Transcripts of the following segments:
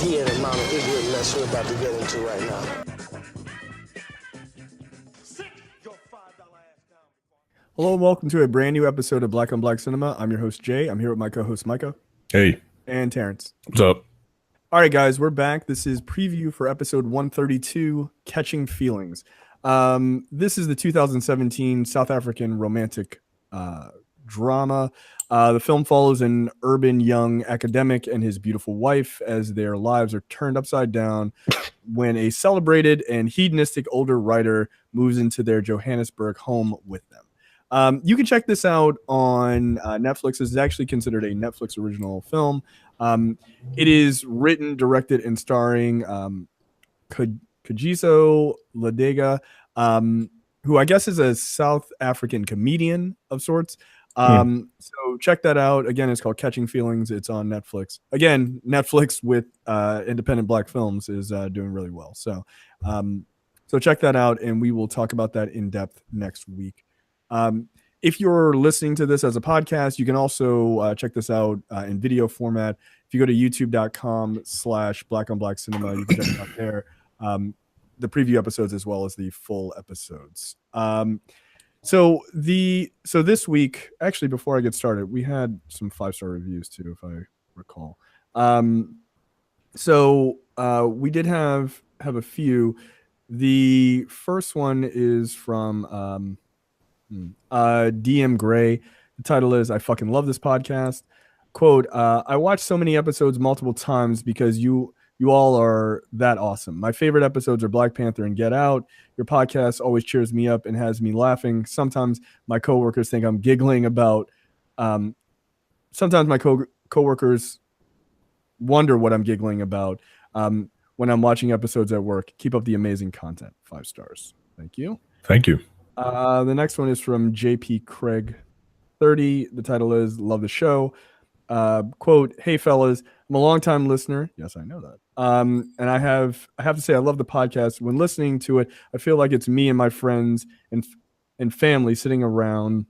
hear the amount of ignorant mess we're about to get into right now. Hello and welcome to a brand new episode of Black on Black Cinema. I'm your host, Jay. I'm here with my co-host, Micah. Hey. And Terrence. What's up? All right, guys, we're back. This is preview for episode 132, Catching Feelings. This is the 2017 South African romantic drama. The film follows an urban young academic and his beautiful wife as their lives are turned upside down when a celebrated and hedonistic older writer moves into their Johannesburg home with them. You can check this out on Netflix. This is actually considered a Netflix original film. It is written, directed, and starring Kagiso Ladega, who I guess is a South African comedian of sorts. So check that out. Again, it's called Catching Feelings. It's on Netflix. Again, Netflix with independent Black films is doing really well. So check that out, and we will talk about that in depth next week. If you're listening to this as a podcast, you can also check this out in video format. If you go to youtube.com/blackonblackcinema, you can check it out there. The preview episodes as well as the full episodes. So this week, actually, before I get started, we had some 5-star reviews too, if I recall. We did have a few. The first one is from DM Gray. The title is "I fucking love this podcast." Quote, I watched so many episodes multiple times because you all are that awesome. My favorite episodes are Black Panther and Get Out. Your podcast always cheers me up and has me laughing. Sometimes my coworkers think I'm giggling about sometimes my coworkers wonder what I'm giggling about when I'm watching episodes at work. Keep up the amazing content. 5 stars. Thank you. Thank you. The next one is from JP Craig 30. The title is "Love the Show." Quote, "Hey fellas, I'm a longtime listener." Yes, I know that. And I have to say I love the podcast. When listening to it, I feel like it's me and my friends and family sitting around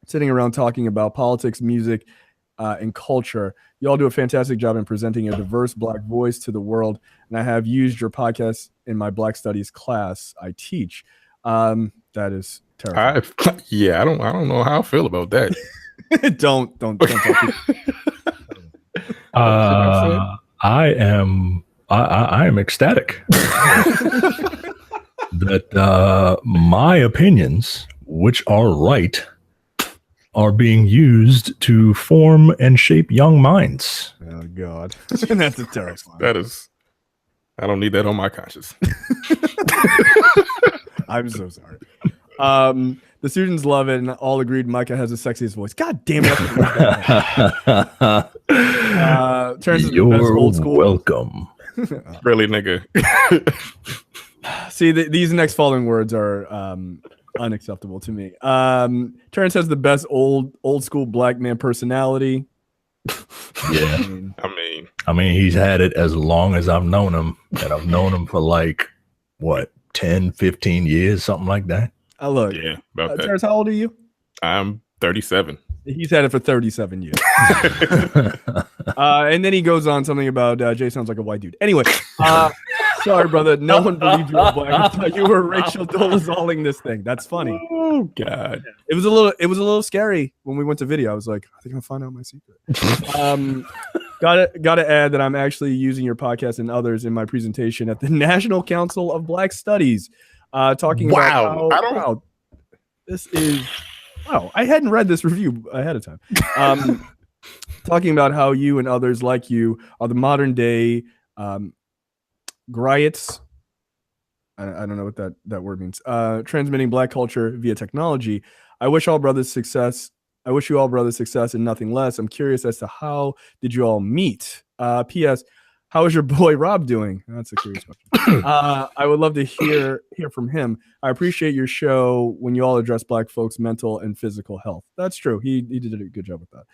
talking about politics, music, and culture. You all do a fantastic job in presenting a diverse Black voice to the world, and I have used your podcast in my Black Studies class I teach. That is terrible. I don't know how I feel about that. don't talk I am ecstatic that my opinions, which are right, are being used to form and shape young minds. Oh God, that's a terrible. That is. I don't need that on my conscience. I'm so sorry. The students love it, and all agreed Micah has the sexiest voice. God damn it! Turns to the best old school. Welcome. Really, nigga. See, these next following words are unacceptable to me. Terrence has the best old school Black man personality. Yeah, I mean, he's had it as long as I've known him, and I've known him for like what, 10, 15 years, something like that. Look, yeah, about that. Terrence, how old are you? I'm 37. He's had it for 37 years. And then he goes on something about Jay sounds like a white dude. Anyway, sorry, brother. No one believed you were Black. I thought you were Rachel Dolezal-ing this thing. That's funny. Oh God, it was a little scary when we went to video. I was like, I think I'll find out my secret. Gotta add that I'm actually using your podcast and others in my presentation at the National Council of Black Studies. Talking about how this is. Wow, I hadn't read this review ahead of time. Talking about how you and others like you are the modern day griots. I don't know what that word means. Transmitting Black culture via technology. I wish you all brothers success and nothing less. I'm curious as to how did you all meet? P.S. How is your boy Rob doing? That's a curious question. I would love to hear from him. I appreciate your show when you all address Black folks' mental and physical health. That's true. He did a good job with that.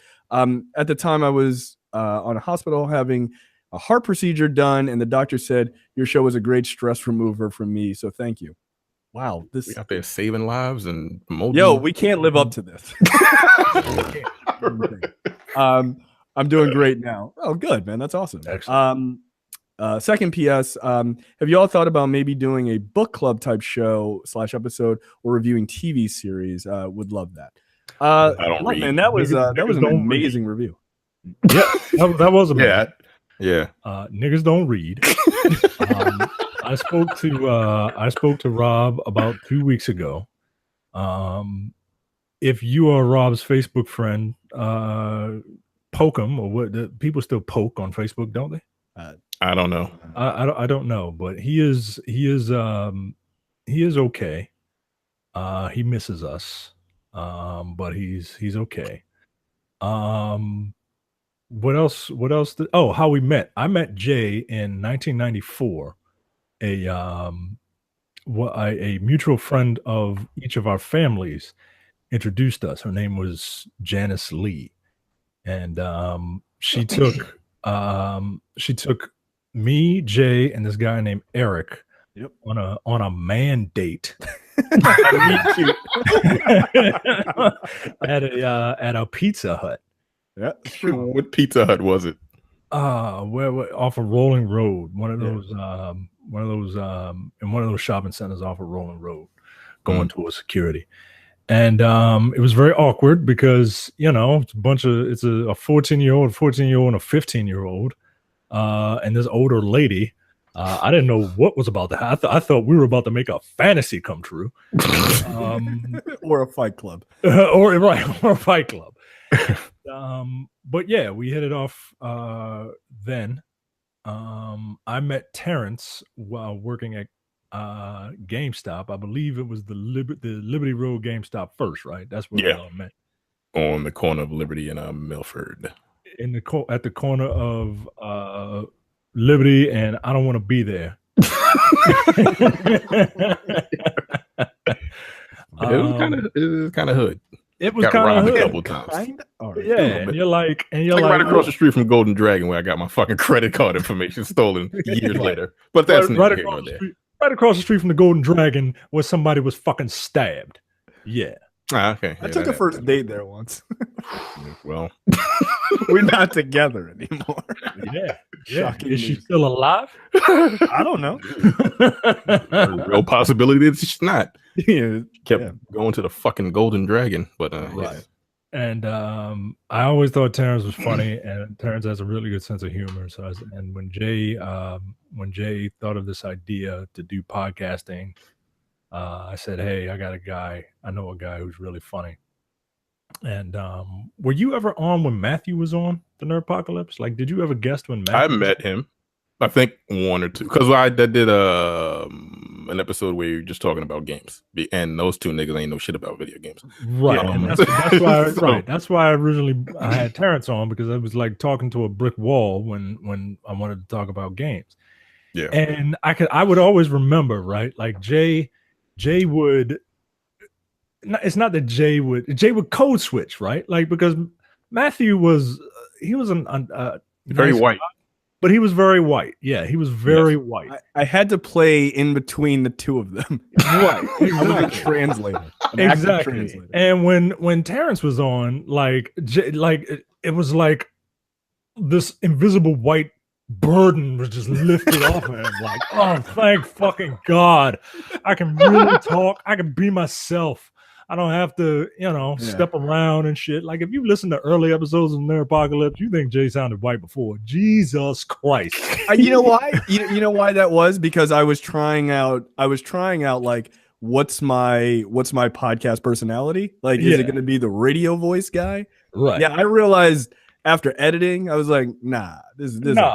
At the time, I was on a hospital having a heart procedure done, and the doctor said your show was a great stress remover for me. So thank you. Wow, we out there saving lives and promoting. Yo, we can't live up to this. I'm doing great now. Oh, good, man. That's awesome. Excellent. Second PS, have you all thought about maybe doing a book club type show / episode or reviewing TV series? Would love that. I don't read. Man, that was an amazing review. Yeah, that was amazing. Yeah. Niggas don't read. I spoke to Rob about 2 weeks ago. If you are Rob's Facebook friend, poke him, or what? People still poke on Facebook, don't they? I don't know. I don't know, but he is okay. He misses us, but he's okay. What else? How we met. I met Jay in 1994. A mutual friend of each of our families introduced us. Her name was Janice Lee, and she took me, Jay, and this guy named Eric on a man date at a Pizza Hut. Yeah, what Pizza Hut was it? Where off of Rolling Road, one of those in one of those shopping centers off of Rolling Road, going towards security. And it was very awkward because, it's a 14-year-old, and a 15-year-old, and this older lady. I didn't know what was about to happen. I thought we were about to make a fantasy come true, or a fight club, or a fight club. But yeah, we hit it off then. I met Terrence while working at GameStop. I believe it was the Liberty Road GameStop first, right? That's where we all met. On the corner of Liberty and Milford. At the corner of Liberty and I don't want to be there. It was kind of hood. It was kind of hood. A couple times. Yeah, and you're like right across the street from Golden Dragon, where I got my fucking credit card information stolen years later. But that's right across the street from the Golden Dragon, where somebody was fucking stabbed. Yeah. Okay. I took a first date there once. Well, we're not together anymore. Yeah. Is she still alive? I don't know. Real possibility that she's not. Yeah. Kept going to the fucking Golden Dragon, but right. And I always thought Terrence was funny, and Terrence has a really good sense of humor. So, when Jay thought of this idea to do podcasting, I said, "Hey, I know a guy who's really funny." And were you ever on when Matthew was on the Nerdpocalypse? Like, did you ever guest when Matthew? I met him. I think one or two, because I did an episode where you're just talking about games, and those two niggas ain't know shit about video games, right? And that's why I had Terrence on, because I was like talking to a brick wall when I wanted to talk about games. Yeah, and I would always remember, right? Like Jay would. It's not that Jay would code switch, right? Like, because Matthew was very white. But he was very white. Yeah, he was very white. I had to play in between the two of them. Right. Exactly. I was a translator. Exactly. And when Terrence was on, it was like this invisible white burden was just lifted off of him. Like, oh, thank fucking God. I can really talk. I can be myself. I don't have to, step around and shit. Like, if you listen to early episodes of Nerdpocalypse, you think Jay sounded white before. Jesus Christ. You know why? You know why that was? Because I was trying out like, what's my podcast personality? Like, is it going to be the radio voice guy? Right. Yeah, I realized after editing, I was like, nah,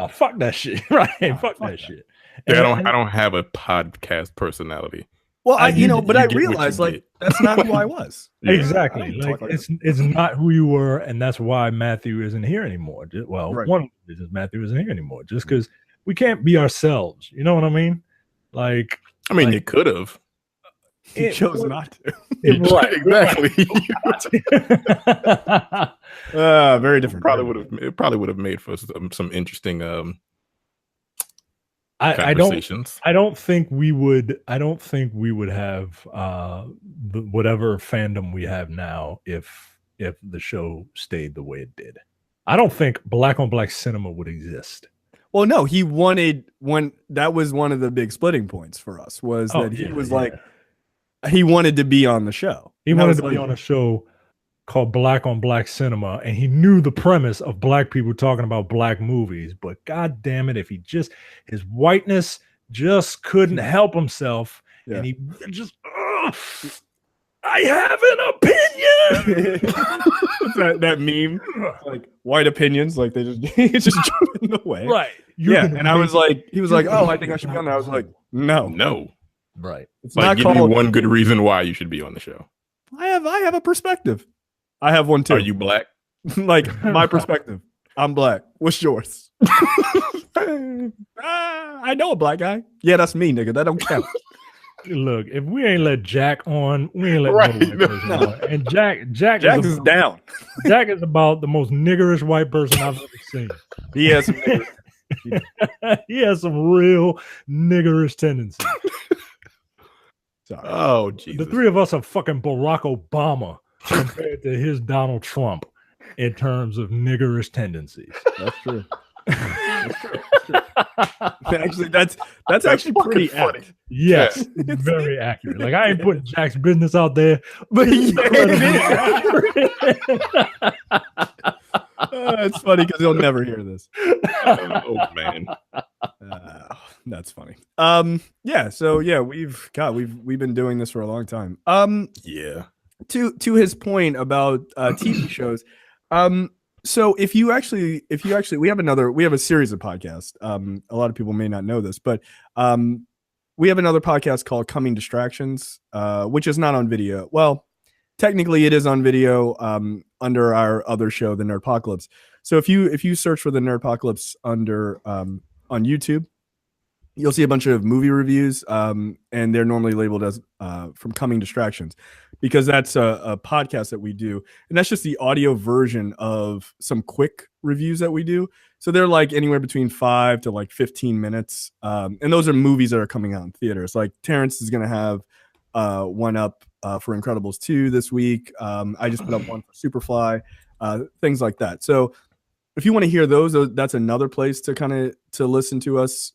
fuck that shit. Right. Fuck that shit. Yeah, I don't have a podcast personality. Well, I realized like that's not who I was. Exactly. Like it's not who you were, and that's why Matthew isn't here anymore. One of the reasons Matthew isn't here anymore, just because we can't be ourselves. You know what I mean? Like, you could have. He chose not to. Right, exactly. Very different. Probably would have made for some interesting conversations. I don't think we would have whatever fandom we have now if the show stayed the way it did. I don't think black on black cinema would exist. Well, no, he wanted that was one of the big splitting points for us was that he was like he wanted to be on the show. He wanted to be on a show called Black on Black Cinema, and he knew the premise of black people talking about black movies. But god damn it, if his whiteness just couldn't help himself, and he just I have an opinion. that meme, like white opinions, like they just jump in the way, right? And I was like, he was like, oh, I think I should be on there. I was like, no, right. It's like, not give called me one good reason why you should be on the show. I have a perspective. I have one too. Are you black? Like my perspective. I'm black. What's yours? I know a black guy. Yeah, that's me, nigga. That don't count. Look, if we ain't let Jack on, we ain't let no white person on. And Jack is down. Jack is about the most niggerish white person I've ever seen. He has some he has some real niggerish tendencies. Sorry. Oh, Jesus. The three of us are fucking Barack Obama compared to his Donald Trump in terms of niggerish tendencies. That's true. Actually, that's actually pretty funny. Yes, it's very accurate. Like I ain't putting Jack's business out there, but it's funny because he'll never hear this. Oh man, that's funny. So we've been doing this for a long time. Yeah. To his point about TV shows, so if you actually we have a series of podcasts. A lot of people may not know this, but we have another podcast called Coming Distractions, which is not on video. Well, technically it is on video under our other show, the Nerdpocalypse. So if you search for the Nerdpocalypse under on YouTube, you'll see a bunch of movie reviews, and they're normally labeled as from Coming Distractions, because that's a podcast that we do, and that's just the audio version of some quick reviews that we do. So they're like anywhere between 5 to like 15 minutes, and those are movies that are coming out in theaters. Like Terrence is going to have one up for Incredibles 2 this week. I just put up one for Superfly, things like that. So if you want to hear those, that's another place to kind of listen to us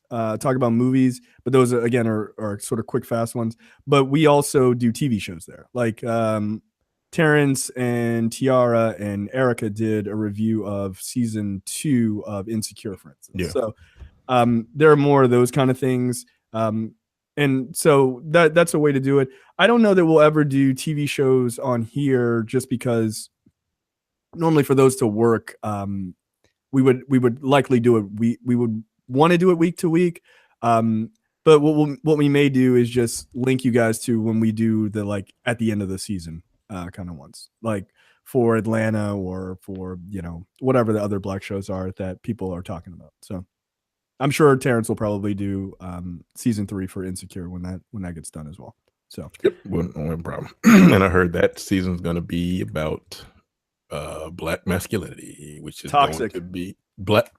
talk about movies, but those again are sort of quick, fast ones. But we also do TV shows there. Like Terrence and Tiara and Erica did a review of season 2 of Insecure, for instance. Yeah. So there are more of those kind of things. And so that's a way to do it. I don't know that we'll ever do TV shows on here, just because normally for those to work, we would likely do it. We would want to do it week to week. But what we may do is just link you guys to when we do the like at the end of the season kind of ones, like for Atlanta or for, whatever the other black shows are that people are talking about. So I'm sure Terrence will probably do season 3 for Insecure when that gets done as well. So yep, no problem. And I heard that season's going to be about black masculinity, which is toxic. Going to be black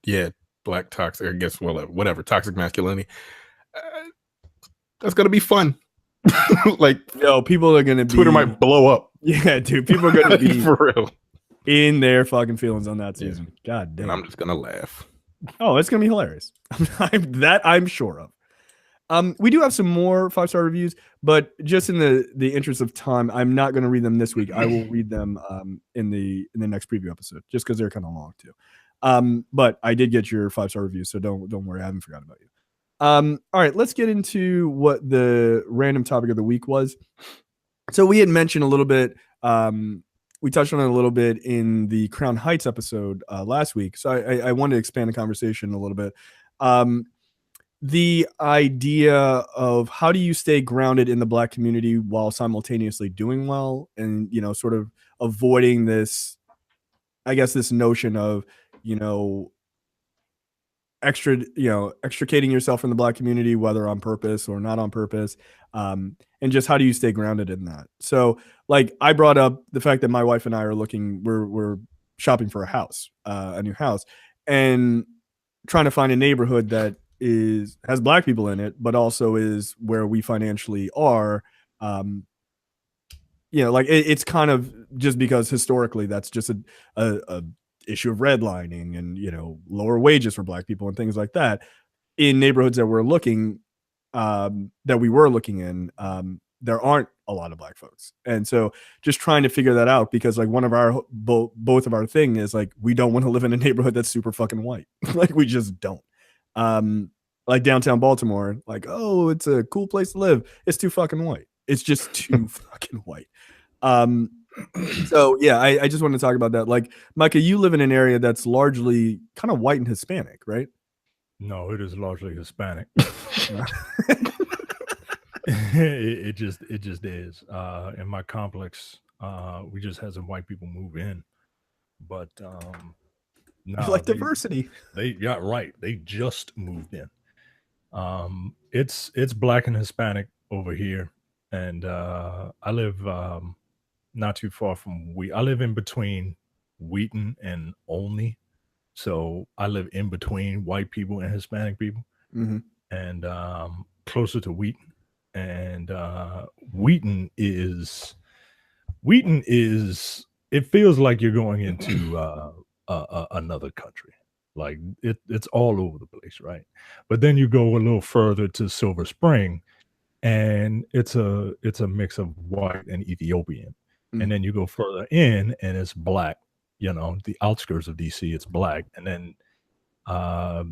toxic, I guess. Well, whatever, toxic masculinity. That's going to be fun. Like, people are going to be, Twitter might blow up. Yeah, dude, people are going to be for real in their fucking feelings on that season. Yeah. God damn. And I'm just going to laugh. Oh, it's going to be hilarious. I'm sure of. We do have some more 5-star reviews, but just in the interest of time, I'm not going to read them this week. I will read them in the next preview episode, just because they're kind of long too. But I did get your 5-star review, so don't worry, I haven't forgotten about you. All right, let's get into what the random topic of the week was. So we had mentioned a little bit. We touched on it a little bit in the Crown Heights episode last week. So I wanted to expand the conversation a little bit. The idea of how do you stay grounded in the black community while simultaneously doing well, and sort of avoiding this, I guess, this notion of extricating yourself from the black community, whether on purpose or not on purpose, and just how do you stay grounded in that. So like I brought up the fact that my wife and I are we're shopping for a new house, and trying to find a neighborhood that has black people in it, but also is where we financially are. Like it's kind of just because historically that's just a issue of redlining and, lower wages for black people and things like that in neighborhoods that we're looking, that we were looking in, there aren't a lot of black folks. And so just trying to figure that out, because like one of our, both of our thing is like, we don't want to live in a neighborhood that's super fucking white. Like we just don't. Like downtown Baltimore, like, oh, it's a cool place to live. It's too fucking white. It's just too fucking white. So yeah, I just want to talk about that. Like, Micah, you live in an area that's largely kind of white and Hispanic, right? No, it is largely Hispanic. it just is. In my complex, we just had some white people move in, but no, like diversity. They just moved in. It's black and Hispanic over here, and I live not too far from I live in between Wheaton and Olney. So I live in between white people and Hispanic people, and closer to Wheaton. And Wheaton is. It feels like you're going into another country. Like it's all over the place, right? But then you go a little further to Silver Spring, and it's a mix of white and Ethiopian. And then you go further in, and it's black. The outskirts of DC, it's black, and then a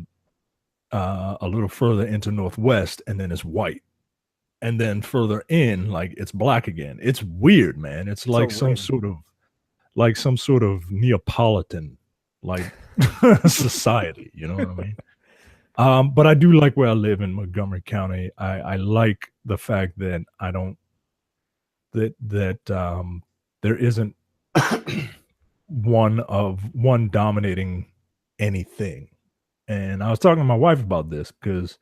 little further into Northwest, and then it's white, and then further in, like it's black again. It's weird, man. It's like some sort of Neapolitan like society. You know what I mean? But I do like where I live in Montgomery County. I like the fact that I don't there isn't one dominating anything. And I was talking to my wife about this because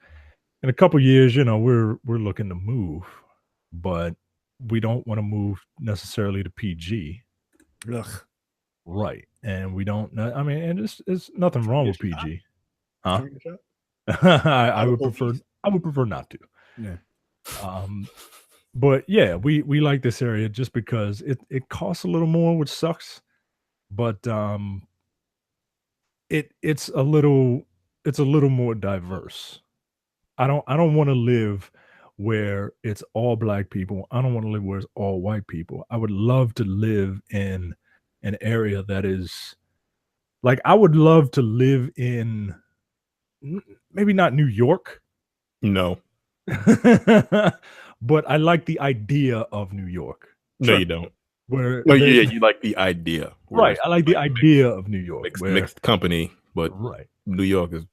in a couple years, we're looking to move, but we don't want to move necessarily to PG. Ugh. Right. And we don't, I mean, and it's nothing wrong with PG. Huh? I would prefer not to. Yeah. But yeah, we like this area just because it costs a little more, which sucks. But it's a little more diverse. I don't want to live where it's all black people. I don't want to live where it's all white people. I would love to live in an area that is like, I would love to live in maybe not New York. No. But I like the idea of New York. No, you don't. You like the idea. Right. I like the idea of New York. Mixed company, but right. New York is.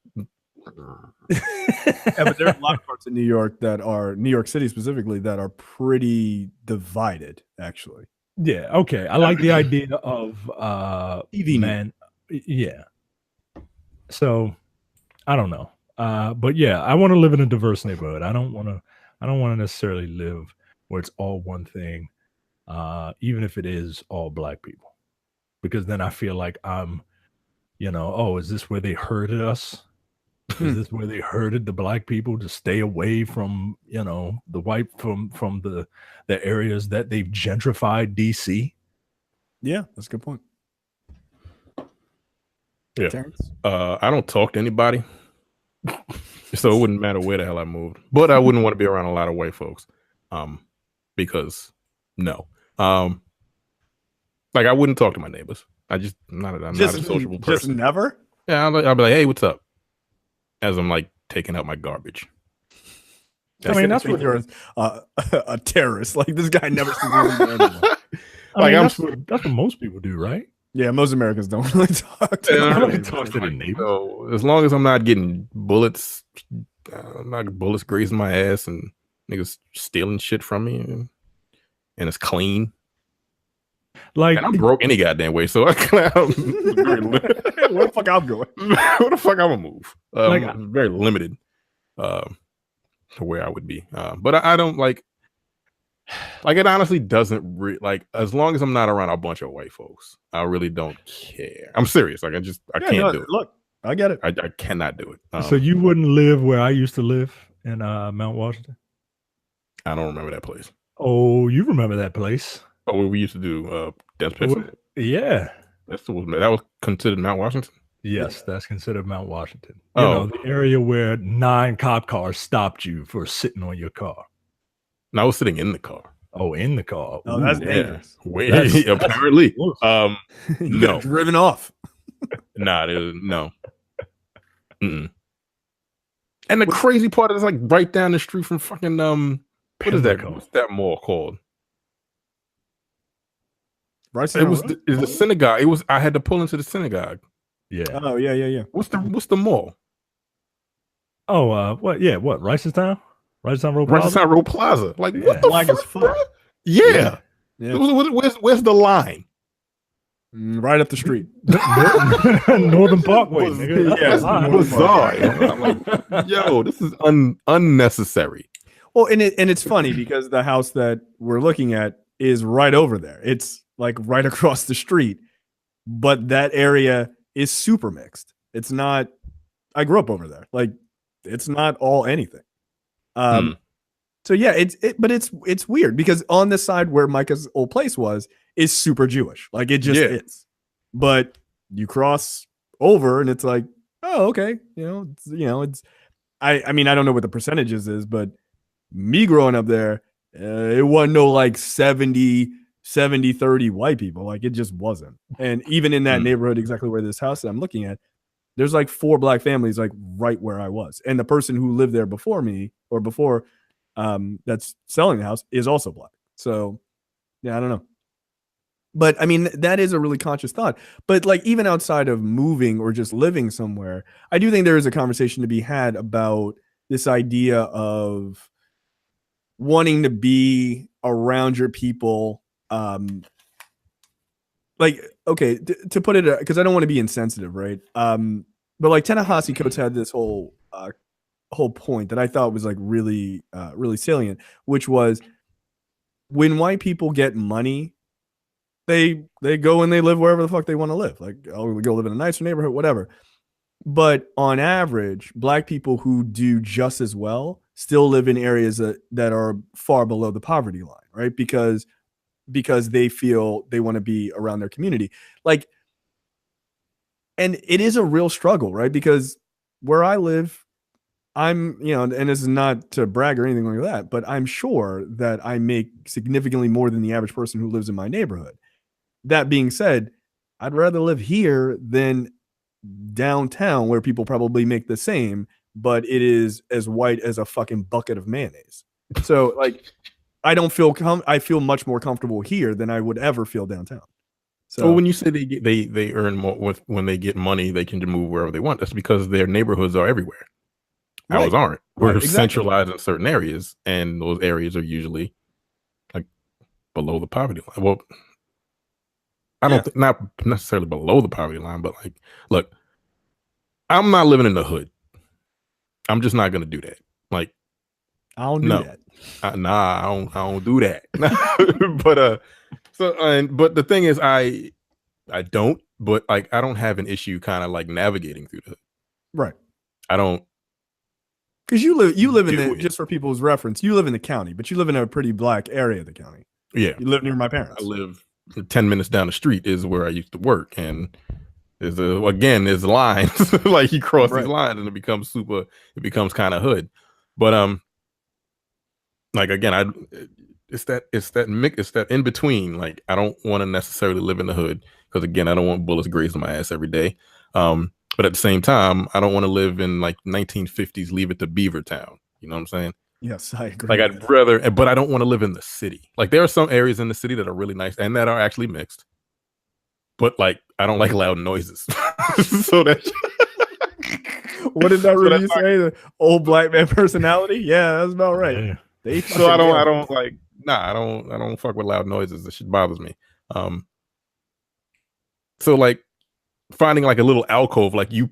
Yeah, but there are a lot of parts of New York New York City specifically, that are pretty divided, actually. Yeah. Okay. I like the idea of TV man. Yeah. So I don't know. But yeah, I want to live in a diverse neighborhood. I don't want to necessarily live where it's all one thing, even if it is all black people, because then I feel like I'm, is this where they herded us? Is this where they herded the black people to stay away from, the white from the areas that they've gentrified DC? Yeah, that's a good point. Yeah. I don't talk to anybody. So it wouldn't matter where the hell I moved, but I wouldn't want to be around a lot of white folks, because no, like I wouldn't talk to my neighbors. I'm not a sociable person. Just never. Yeah, I'll be like, hey, what's up? As I'm like taking out my garbage. I mean, that's what you're a terrorist. Like this guy never sees anyone. That's what most people do, right? Yeah, most Americans don't really talk to their neighbors. So as long as I'm not getting bullets, bullets grazing my ass and niggas stealing shit from me, and it's clean. Like, and I'm broke any goddamn way, so where the fuck I'm going? Where the fuck I'm gonna move? I'm very limited to where I would be. But I don't like it honestly doesn't as long as I'm not around a bunch of white folks, I really don't care. I'm serious. Like I can't do it. Look, I get it. I cannot do it. So you wouldn't live where I used to live in Mount Washington? I don't remember that place. Oh, you remember that place? Oh, we used to do dance picks. Yeah. that was considered Mount Washington. Yes, that's considered Mount Washington. You know, the area where 9 cop cars stopped you for sitting on your car. And I was sitting in the car. Oh, in the car. Oh, that's dangerous. Apparently. You No. driven off. Nah, no. Mm-mm. And the crazy part is like right down the street from fucking what is that? What's that mall called? Right. It was the synagogue. I had to pull into the synagogue. Yeah. Oh, yeah. What's the mall? Oh, what? Yeah, what? Ricerstown? Ricerstown Road Plaza? Ricerstown Road Plaza. Like, what the Black fuck? as fuck. Yeah. Where's the line? Right up the street. Northern Parkway, nigga. Yeah, bizarre. I'm like, yo, this is unnecessary. Well, and it's funny because the house that we're looking at is right over there. It's like right across the street, but that area is super mixed. It's not. I grew up over there. Like, it's not all anything. So yeah, but it's weird because on the side where Micah's old place was is super Jewish. Like, it just is. But you cross over and it's like, oh, okay. It's I mean, I don't know what the percentages is, but me growing up there, it wasn't no like 70-30 white people. Like, it just wasn't. And even in that neighborhood, exactly where this house that I'm looking at, there's like 4 black families like right where I was. And the person who lived there before me or before that's selling the house is also black. So yeah, I don't know. But I mean, that is a really conscious thought. But like, even outside of moving or just living somewhere, I do think there is a conversation to be had about this idea of wanting to be around your people. Like, okay, to put it, because I don't want to be insensitive, right? But like Ta-Nehisi Coates had this whole point that I thought was like really salient, which was when white people get money, they go and they live wherever the fuck they want to live. Like, oh, we go live in a nicer neighborhood, whatever. But on average, black people who do just as well still live in areas that are far below the poverty line, right? Because they feel they want to be around their community. Like, and it is a real struggle, right? Because where I live, I'm, and this is not to brag or anything like that, but I'm sure that I make significantly more than the average person who lives in my neighborhood. That being said, I'd rather live here than downtown where people probably make the same, but it is as white as a fucking bucket of mayonnaise. So like, I feel much more comfortable here than I would ever feel downtown. So when you say they earn more when they get money, they can move wherever they want. That's because their neighborhoods are everywhere. Right. Ours aren't. We're exactly. centralized in certain areas, and those areas are usually like below the poverty line. Well, I don't not necessarily below the poverty line, but like, look, I'm not living in the hood. I'm just not gonna do that. Like, I don't do that. I don't do that. But the thing is, I don't. But like, I don't have an issue kind of like navigating through the hood. Right. I don't. Because you live in the, just for people's reference, you live in the county, but you live in a pretty black area of the county. Yeah. You live near my parents. I live 10 minutes down the street is where I used to work. And there's lines. Like, you cross these lines and it becomes kind of hood. But like, again, it's that in between. Like, I don't want to necessarily live in the hood because, again, I don't want bullets grazing my ass every day. But at the same time, I don't want to live in like 1950s Leave It to Beaver Town. You know what I'm saying? Yes, I agree. Like, I'd rather, but I don't want to live in the city. Like, there are some areas in the city that are really nice and that are actually mixed. But like, I don't like loud noises. So that. What did that really say? The old black man personality? Yeah, that's about right. Yeah. So I don't fuck with loud noises. That shit bothers me. So like, finding like a little alcove like you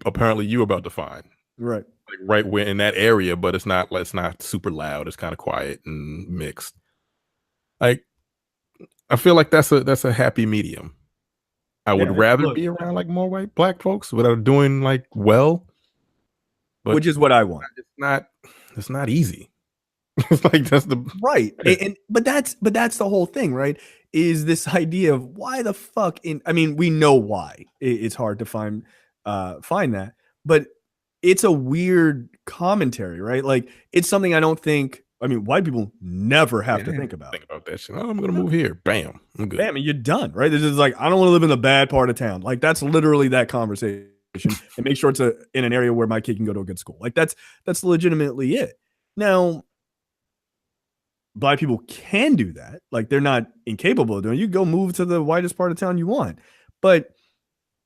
about to find, right, like right where in that area, but it's not super loud. It's kind of quiet and mixed. Like, I feel like that's a happy medium. I would rather be around like more black folks that are doing like well, but which is what I want. It's not easy. It's like that's the right. But that's the whole thing, right? Is this idea of why the fuck I mean, we know why it's hard to find that, but it's a weird commentary, right? Like it's something I don't think. I mean, white people never have to think about. Think about that shit. Oh, I'm gonna move here. Bam, I'm good. Bam, and you're done, right? This is like I don't want to live in the bad part of town. Like that's literally that conversation, and make sure it's in an area where my kid can go to a good school. Like that's legitimately it. Now, Black people can do that. Like they're not incapable of doing it. You go move to the whitest part of town you want, but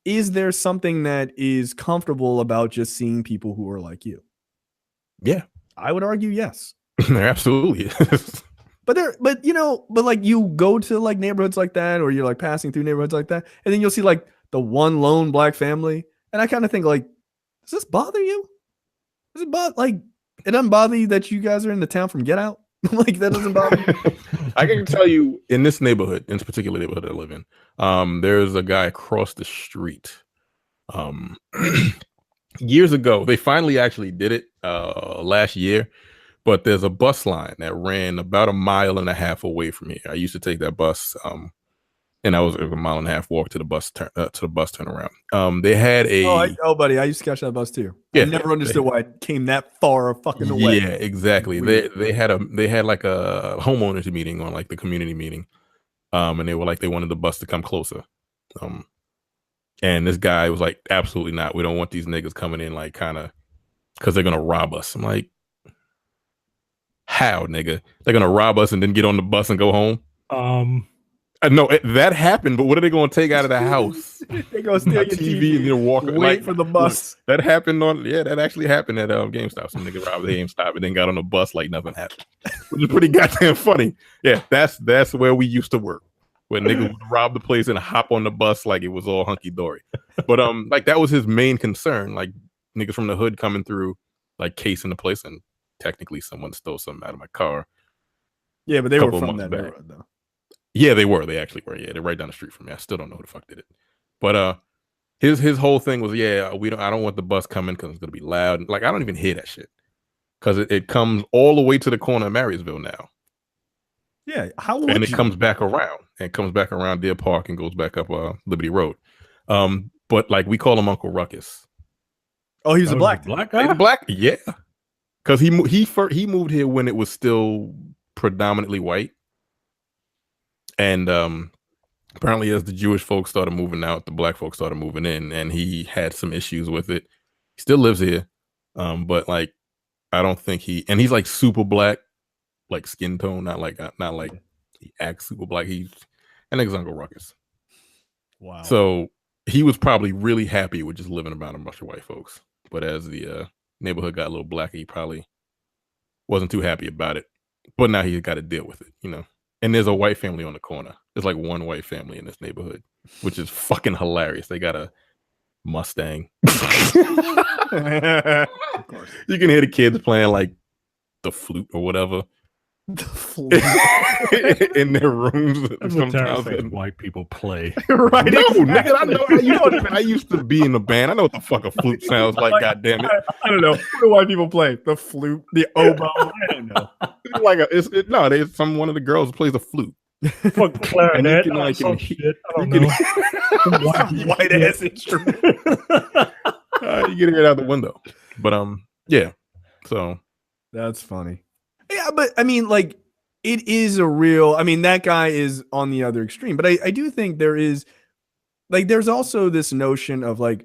is there something that is comfortable about just seeing people who are like you? Yeah, I would argue yes. there absolutely is. But like you go to like neighborhoods like that, or you're like passing through neighborhoods like that, and then you'll see like the one lone Black family, and I kind of think like, does this bother you? Does it it doesn't bother you that you guys are in the town from Get Out? Like that doesn't bother you? I can tell you in this neighborhood, in this particular neighborhood I live in, there's a guy across the street. Years ago, they finally actually did it last year. But there's a bus line that ran about 1.5 miles away from here. I used to take that bus, and it was a 1.5 mile walk to the bus turnaround. They had a buddy, I used to catch that bus too. Yeah, I never understood why it came that far fucking away. Yeah, exactly. They had like a homeowners meeting on like the community meeting, and they were like they wanted the bus to come closer. And this guy was like, absolutely not. We don't want these niggas coming in like kind of because they're gonna rob us. I'm like, how, nigga? They're gonna rob us and then get on the bus and go home? No, that happened. But what are they gonna take out of the house? They gonna steal your TV and then walk. Wait for the bus. That happened that actually happened at GameStop. Some nigga robbed the GameStop and then got on the bus like nothing happened, which is pretty goddamn funny. Yeah, that's where we used to work. Where niggas would rob the place and hop on the bus like it was all hunky dory. But like that was his main concern. Like niggas from the hood coming through, like casing the place, and technically someone stole something out of my car. Yeah, but they were from that neighborhood though. Yeah, they were. They actually were. Yeah, they're right down the street from me. I still don't know who the fuck did it. But his whole thing was, I don't want the bus coming because it's gonna be loud. Like I don't even hear that shit because it comes all the way to the corner of Marysville now. Yeah, and it comes back around and comes back around Deer Park and goes back up Liberty Road. But like we call him Uncle Ruckus. Oh, he's a black guy. He's a black, yeah. Because he moved here when it was still predominantly white, and apparently as the Jewish folks started moving out, the black folks started moving in, and he had some issues with it. He still lives here, but like I don't think he's like super black, like skin tone, not like he acts super black. He's Uncle Ruckus. Wow. So he was probably really happy with just living around a bunch of white folks, but as the neighborhood got a little blacker, he probably wasn't too happy about it. But now he's got to deal with it, And there's a white family on the corner. There's like one white family in this neighborhood, which is fucking hilarious. They got a Mustang. Of course. You can hear the kids playing like the flute or whatever. The flute in their rooms. Sometimes white people play. Right? No, nigga, I used to be in a band. I know what the fuck a flute sounds like. God damn it! I don't know. What do white people play? The flute, the oboe. I don't know. There's one of the girls who plays the flute. Fuck clarinet. White ass instrument. You get it out the window. But yeah. So that's funny. Yeah, but I mean, like, it is a real. I mean, that guy is on the other extreme. But I do think there is, like, there's also this notion of like,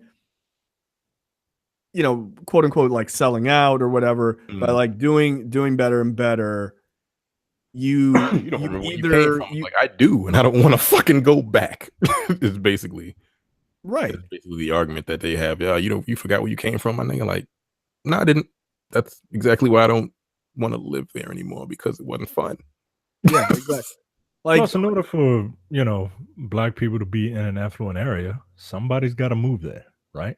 quote unquote, like selling out or whatever, by like doing better and better. You don't remember where you came from. Like I do, and I don't want to fucking go back. It's basically right. It's basically the argument that they have. Yeah, you forgot where you came from, my nigga. Like, no, I didn't. That's exactly why I don't want to live there anymore, because it wasn't fun. Yeah, exactly. Like, plus, in order for black people to be in an affluent area, somebody's got to move there, right?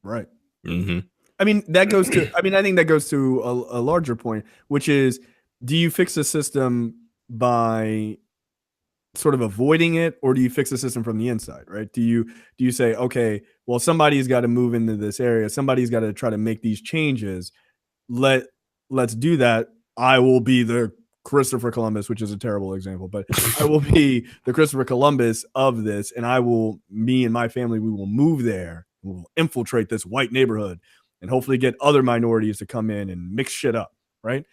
Right. Mm-hmm. I mean, that goes to. I mean, I think that goes to a larger point, which is, do you fix the system by sort of avoiding it, or do you fix the system from the inside? Right? Do you say, okay, well, somebody's got to move into this area, somebody's got to try to make these changes. Let's do that. I will be the Christopher Columbus, which is a terrible example, but I will be the Christopher Columbus of this, and me and my family, we will move there. We will infiltrate this white neighborhood and hopefully get other minorities to come in and mix shit up, right?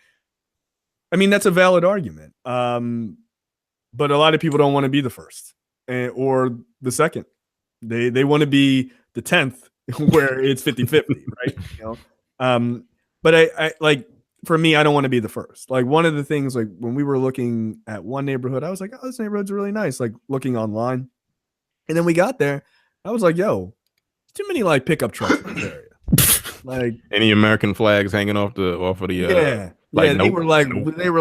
I mean, that's a valid argument. But a lot of people don't want to be the first or the second. They want to be the 10th where it's 50-50, right? But I like, for me, I don't want to be the first. Like, one of the things, like, when we were looking at one neighborhood, I was like, oh, this neighborhood's really nice, like looking online. And then we got there, I was like, yo, too many like pickup trucks in this area. Like, any American flags hanging off of the yeah. like, yeah, nope, they were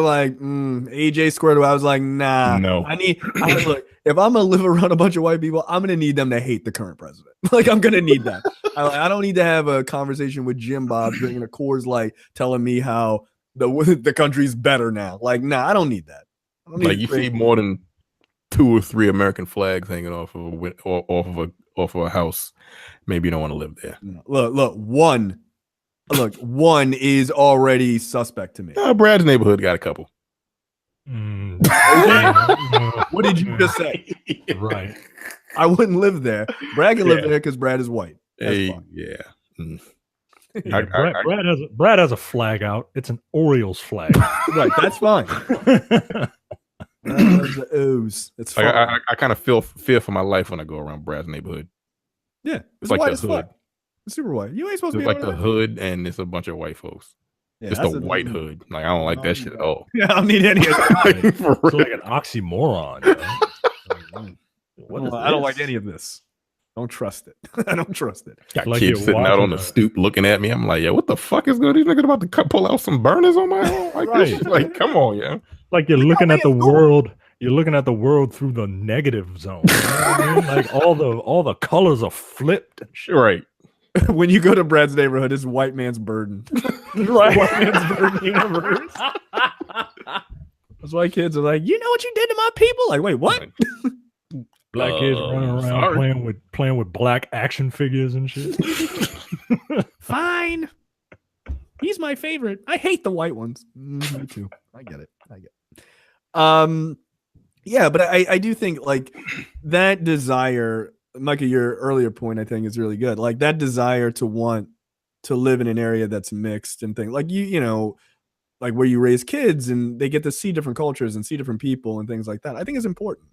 like AJ squared away. I was like, nah. No. Look, if I'm gonna live around a bunch of white people, I'm gonna need them to hate the current president. Like, I'm gonna need that. I don't need to have a conversation with Jim Bob drinking a Coors Light, telling me how the country's better now. Like, nah, I don't need that. I don't need like, you see more than 2 or 3 American flags hanging off of a house, maybe you don't want to live there. Look, one is already suspect to me. Brad's neighborhood got a couple. What did you just say? Right. I wouldn't live there. Brad can live there because Brad is white. That's fine. Yeah. Brad has a flag out. It's an Orioles flag. Right, that's fine. It's fine. I kind of feel fear for my life when I go around Brad's neighborhood. Yeah, it's like the hood. It's super white. You ain't supposed to be like the hood, and it's a bunch of white folks. Yeah, it's the white hood. Like, I don't like that shit at all. Yeah, I don't need any of that. It's like an oxymoron. I don't like any of this. Don't trust it. I don't trust it. Got like kids sitting out on the stoop looking at me. I'm like, yeah, what the fuck is going on? These niggas about to pull out some burners on my home? Like, right. Like, come on, yeah. Like, you're looking at the world. You're looking at the world through the negative zone. You know what I mean? Like, all the colors are flipped. Right. When you go to Brad's neighborhood, it's white man's burden. Right. White man's burden universe. That's why kids are like, you know what you did to my people? Like, wait, what? Black kids running around playing with black action figures and shit. Fine. He's my favorite. I hate the white ones. Me too. I get it. Yeah, but I do think, like, that desire, Micah, your earlier point, I think, is really good. Like, that desire to want to live in an area that's mixed and things like, you know, like where you raise kids and they get to see different cultures and see different people and things like that, I think is important.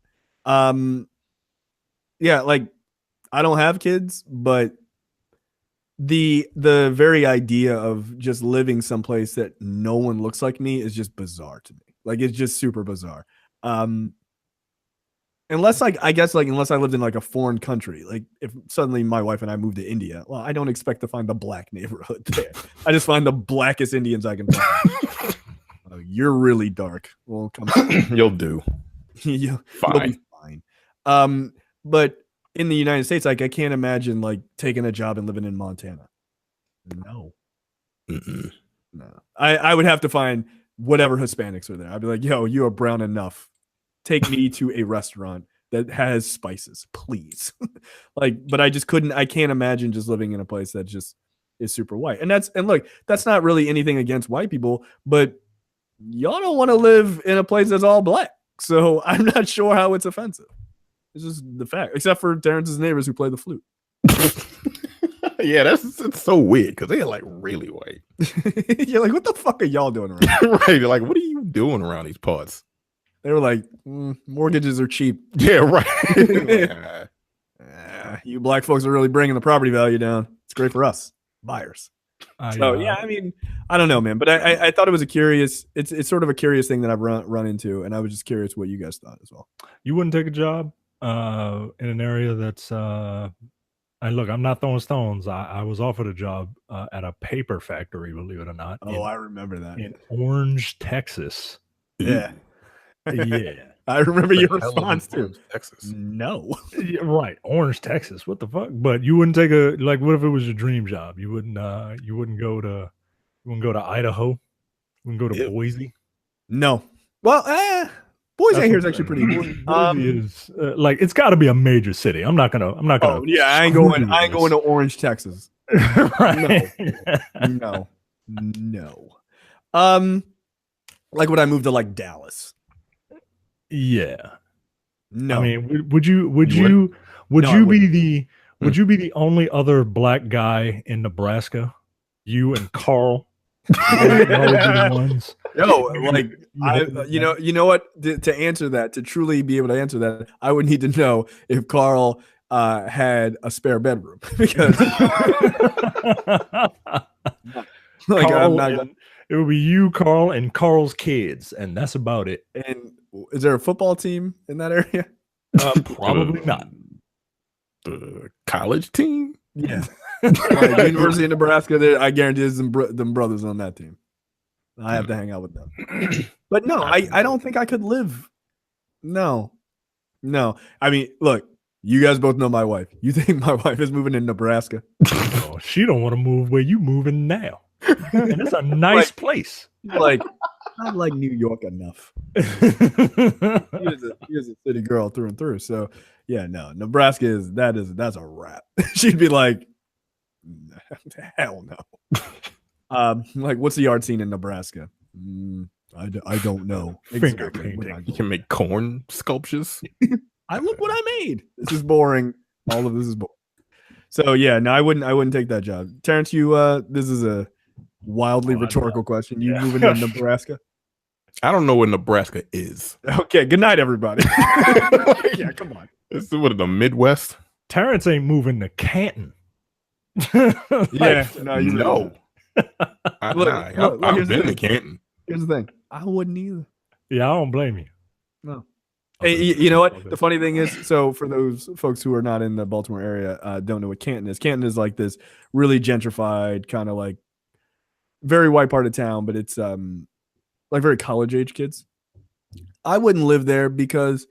Yeah, like, I don't have kids, but the very idea of just living someplace that no one looks like me is just bizarre to me. Like, it's just super bizarre. Unless, like, I guess, like, unless I lived in like a foreign country, like if suddenly my wife and I moved to India, well, I don't expect to find the black neighborhood there. I just find the blackest Indians I can find. You're really dark. Well, come on. You'll do. You'll be fine. But in the United States, like, I can't imagine like taking a job and living in Montana. No. No. I would have to find whatever Hispanics are there. I'd be like, yo, you are brown enough. Take me to a restaurant that has spices, please. Like, but I just couldn't. I can't imagine just living in a place that just is super white. And look, that's not really anything against white people, but y'all don't want to live in a place that's all black. So I'm not sure how it's offensive. It's just the fact, except for Terrence's neighbors who play the flute. Yeah, it's so weird because they're like really white. You're like, what the fuck are y'all doing around here? Right. You're like, what are you doing around these parts? They were like, mortgages are cheap. Yeah, right. You black folks are really bringing the property value down. It's great for us buyers. Yeah, I mean, I don't know, man, but I thought it was it's sort of a curious thing that I've run into, and I was just curious what you guys thought as well. You wouldn't take a job in an area that's and look, I'm not throwing stones. I was offered a job at a paper factory, believe it or not. I remember that. In Orange, Texas. Yeah. Yeah. I remember your response too. Texas. No. Yeah, right. Orange, Texas. What the fuck? But you wouldn't take what if it was your dream job? You wouldn't go to Idaho? You wouldn't go to Boise? No. Well, Boise here is actually pretty good. Boise is like, it's got to be a major city. I'm not gonna. Oh, yeah, I ain't going to Orange, Texas. Right. No. Like, would I move to like Dallas? Yeah. No. I mean, would you No, I would you be the only other black guy in Nebraska? You and Carl. Y'all would be the ones. No, like you know what? To answer that, to truly be able to answer that, I would need to know if Carl had a spare bedroom because like Carl it would be you, Carl, and Carl's kids, and that's about it. And is there a football team in that area? Probably not. The college team? Yeah. Like University of Nebraska, I guarantee there's them brothers on that team. I have to hang out with them. But no, I don't think I could live. No. I mean, look, you guys both know my wife. You think my wife is moving in Nebraska? Oh, she don't want to move where you moving now. And it's a nice place. Like, not like New York enough. She is a city girl through and through. So yeah, no, Nebraska that's a wrap. She'd be like, hell no. Like, what's the yard scene in Nebraska? I don't know. Finger Exactly. painting. You can make corn sculptures. I look what I made. This is boring. All of this is boring. So yeah, no, I wouldn't take that job. Terrence, this is a wildly rhetorical question. You moving to Nebraska? I don't know what Nebraska is. Okay, good night, everybody. Yeah, come on. This is what, the Midwest? Terrence ain't moving to Canton. Yeah, no, you know. I've been to Canton. Here's the thing. I wouldn't either. Yeah, I don't blame you. No. Hey, you know what? The funny thing is, so for those folks who are not in the Baltimore area, don't know what Canton is. Canton is like this really gentrified, kind of like very white part of town, but it's like very college age kids. I wouldn't live there because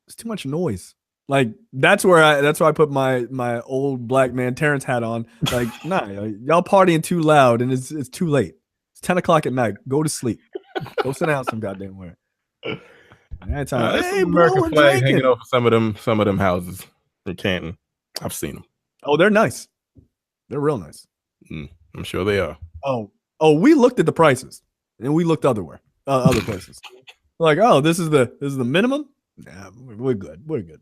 it's too much noise. Like that's why I put my old black man Terrence hat on. Like, nah, y'all partying too loud and it's too late. It's 10 o'clock at night. Go to sleep. Go sit down some goddamn where. There's some American flag hanging over some of them houses in Canton. I've seen them. Oh, they're nice. They're real nice. I'm sure they are. Oh, we looked at the prices and we looked other places. Like, oh, this is the minimum. Nah, we're good. We're good.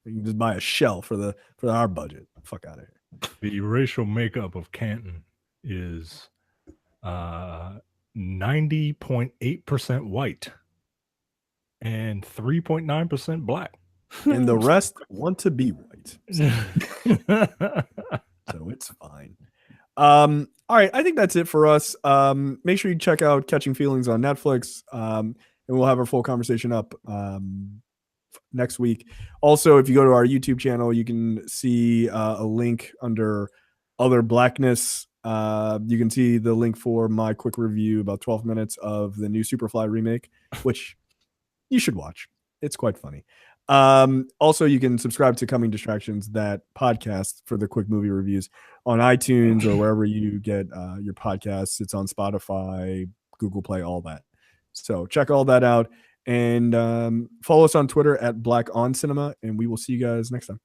We can just buy a shell for our budget. Fuck out of here. The racial makeup of Canton is 90.8% white and 3.9% black. And the rest want to be white. So it's fine. All right, I think that's it for us. Make sure you check out Catching Feelings on Netflix. And we'll have our full conversation up next week. Also, if you go to our YouTube channel, you can see a link under Other Blackness. You can see the link for my quick review, about 12 minutes of the new Superfly remake, which you should watch. It's quite funny. Also, you can subscribe to Coming Distractions, that podcast for the quick movie reviews on iTunes or wherever you get your podcasts. It's on Spotify, Google Play, all that. So check all that out and follow us on Twitter at Black On Cinema, and we will see you guys next time.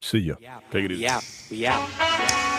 See ya. Take it easy. Yeah.